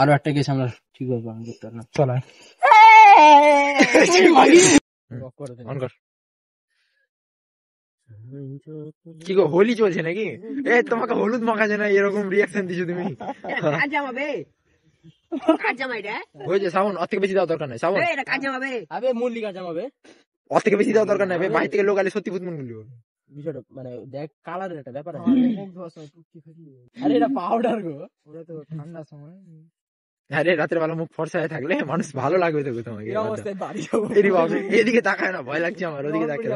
আরো একটা কেস আমরা ঠিক করবো, আমি করতে পারলাম। চলো কি গো, হোলি চলছে নাকি? তোমাকে হলুদ মাখাছে না, এরকম রিয়াকশন দিছো তুমি? হয়েছে সাউন্ড, ওর থেকে বেশি দেওয়া দরকার নাই। সাউন্ড মল্লিকা জামাবে, ওর থেকে বেশি দেওয়া দরকার নাই। বাইরে থেকে লোক আলে সত্যি ভূত মন গুলো বিষয়টা মানে দেখ, কালারের একটা ব্যাপার আছে। আরে এটা পাউডার গো, ওরা তো ঠান্ডার সময়। আরে রাতের বেলা মুখ ফর্সায় থাকলে মানুষ ভালো লাগবে তো তোমাকে। এদিকে তাকায় না, ভয় লাগছে আমার, ওদিকে তাকিয়ে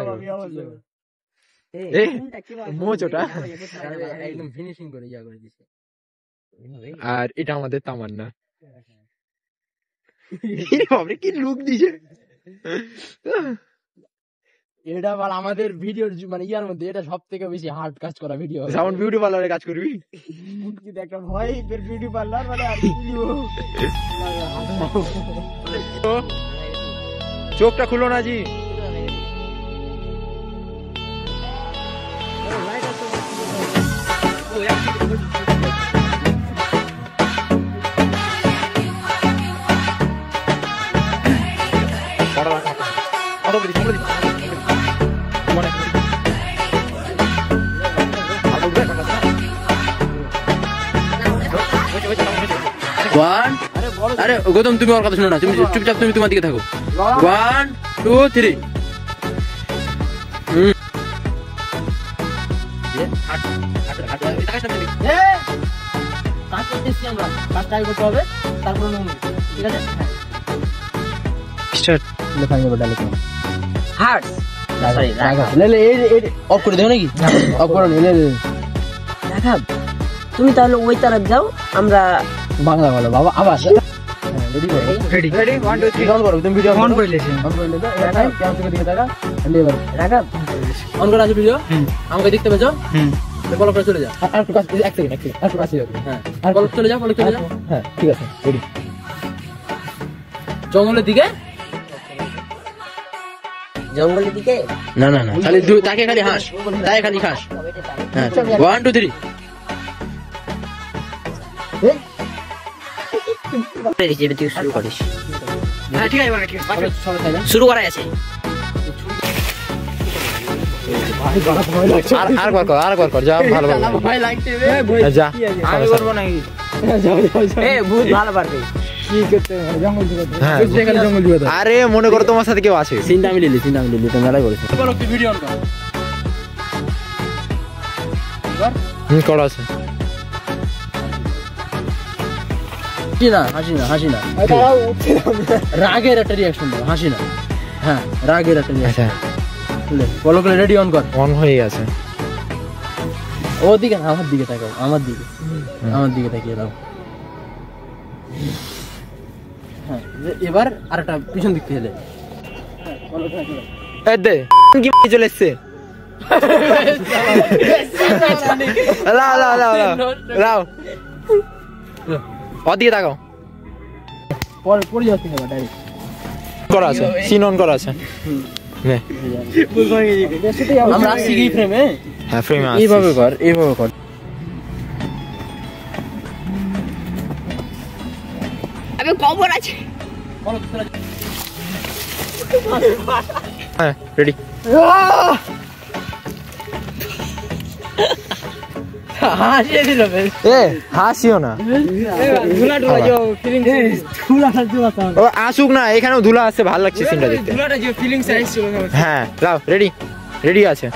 মোচটা একদম ফিনিশিং করে ইয়া করে দিছে। আর এটা আমাদের তামান্না, কি লুক দিছে। এটা বল আমাদের ভিডিওর মানে ইয়ার মধ্যে এটা সব থেকে বেশি হার্ড কাজ করা ভিডিও। সাউন্ড বিউটি পার্লারে কাজ করবি, একটা ভয় বিউটি পার্লার মানে আর কি চোখটা খুলো না জি। আরে গৌতম, তুমি ওর কথা শোনো না, তুমি চুপচাপ তুমি তোমার দিকে থাকো। 1 2 3 তুমি তাহলে ওই তারা যাও, আমরা বাংলা বলো বাবা। আবার রেডি 1 2 3 অন করো। তুমি ভিডিও অন করে লেছো, অন করে লেছো। এটা ক্যামেরা থেকে দিকে তাকা, এবার রাখা অন করে আছে ভিডিও। আমাকে দেখতে পেছো? বলো করে চলে যা। আর একটু কাছে, এক সেকেন্ড আর একটু কাছে যাও। হ্যাঁ, আর বলো চলে যাও, বলো চলে যাও। হ্যাঁ ঠিক আছে, রেডি। জঙ্গলের দিকে, জঙ্গলের দিকে না না না, খালি তাকে খালি হাস, তাকে খালি হাস। হ্যাঁ 1 2 3 শুরু করিস। হ্যাঁ ঠিক আছে, শুরু করা আছে। আর কর যা, ভালো ভয় লাগছে যা। আমি করবো নাকি? ভূত ভালো পারবে। আরে মনে করো তোমার সাথে কেউ আছে। সিনটা আমি লিলি, তুমি মেলাই করেছো। বলো কি ভিডিও অন করো। করা আছে। হাসি না রাগের একটা রিয়াকশন দাও, হাসি না। হ্যাঁ রাগের একটা রিয়াকশন। বলো করে রেডি, অন কর। অন হয়ে গেছে। ওদিকে না, আমার দিকে তাকাও, আমার দিকে তাকিয়ে দাও। হ্যাঁ এবার আরেকটা পিছন দিক থেকে কি চলে এসছে। ওদিকে তাকাও, পরে যাচ্ছে ডাইরেক্ট করা আছে, সিন অন করা আছে। আমরা আসছি কি ফ্রেমে? হ্যাঁ ফ্রেমে আসছি। এইভাবে কর। আমি খবর আছে। হ্যাঁ রেডি। হাসিও না, আসুক না, এখানেও ধুলা আসছে, ভালো লাগছে সিনটা দেখতে। হ্যাঁ যাও, রেডি আছে,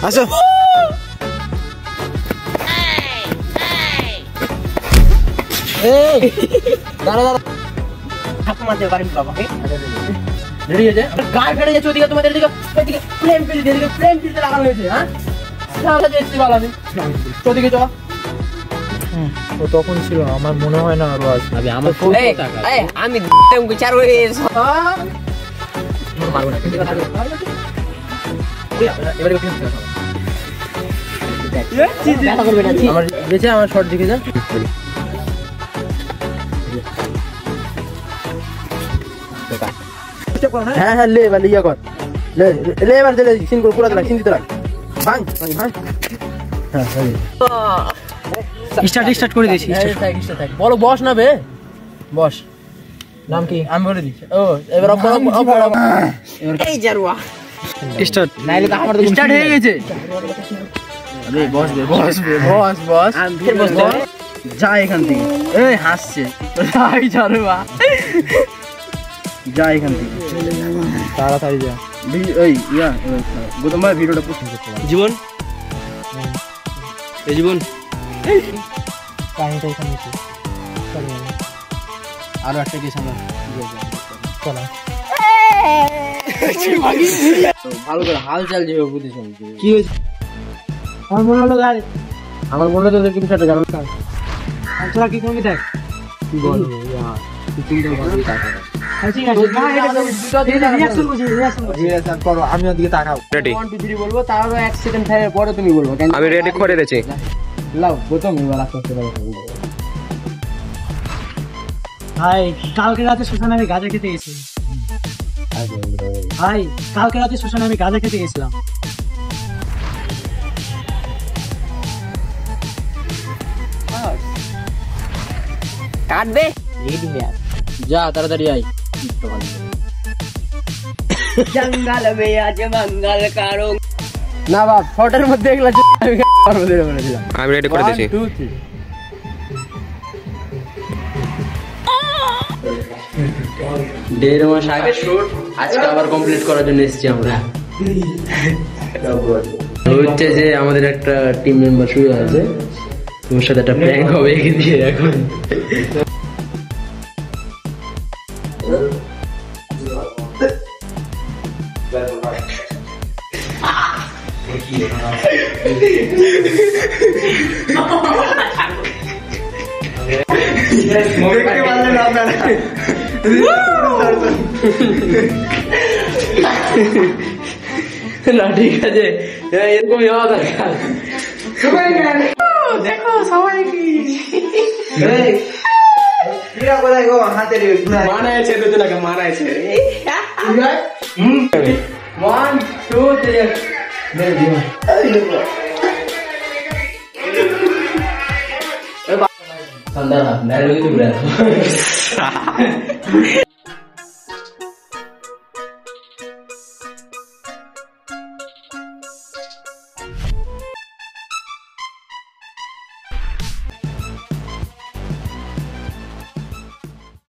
আসো। দাঁড়া মারতে পারি বাবাকে। রেডি আছে, গায়ে ফেটে যাচ্ছে ওদিকে, তোমাদের দিকে ফ্লেম ফিলতে লাগানো হয়েছে। হ্যাঁ ওদিকে চল। ও তখন ছিল, আমার মনে হয় না আরো আছে। আমি বিচার হয়ে মারবো না, আমার বেঁচে আমার শর্ট দিকে যা। হ্যাঁ লে এবার ইয়া কর, লে এবার সিন করে পুরো সিন দিতে লাগ। ভাঙ। হ্যাঁ স্টার্ট করে দিয়েছি। বলো বস না বে, বস। নাম কি আমি বলে দিচ্ছি। ও এবার এই জারুয়া স্টার্ট। নাইলে তো আমার তো স্টার্ট হয়ে গেছে। আরে বস বে, বস বে, বস বস ফির বস দে। যা এখান থেকে, এই হাসছে তাই জারুয়া, যা এখান থেকে তাড়াতাড়ি যা। এই ইয়া গৌতম ভাই ভিডিওটা পোস্ট করতে পারো। জীবন এই জীবন কাহিনীটা এখানে আছে। আরো একটা কেস আমরা চলা ভালো করে হালচাল যেভাবে বুঝেছ। কি হয়েছে? আমার মনে হলো তোদের কিন্তু সেটা জানো না। তোরা কি করবি দেখ, কি বলবো ইয়ার তুই তো ভালো টাকা। ঠিক আছে না, এটা রিঅ্যাকশন করো, আমি ওদিকে তাকাও। রেডি 1 2 3 বলবো, তারও 1 সেকেন্ড থাকে পরে তুমি বলবো। আমি রেডি করে দিয়েছি। লাও প্রথম এবার আস্তে ভাই কালকে রাতে শ্মশানে আমি গাঁজা খেতে গেছি। ভাই কালকে রাতে শ্মশানে আমি গাঁজা খেতে গেছিলাম। কাটবে যা তাড়াতাড়ি আয়। জঙ্গল মে আজ মঙ্গল কারো। না বাপ ফটোর মধ্যে এগুলা বলেছিলাম। আমি রেডি করে দিয়েছি। 1 2 3 1.5 মাস আগে শুট, আজকে আবার কমপ্লিট করার জন্য এসেছি আমরা। হচ্ছে যে আমাদের একটা টিম মেম্বার শুয়ে আছে, তোমার সাথে একটা প্র্যাঙ্ক হবে একে দিয়ে এখন। না ঠিক আছে, এরকমই হওয়া দরকার। দেখো সবাই কি মানাইছে, দুজনকে মানাইছে। 1 2 3 ঠান্ডা না,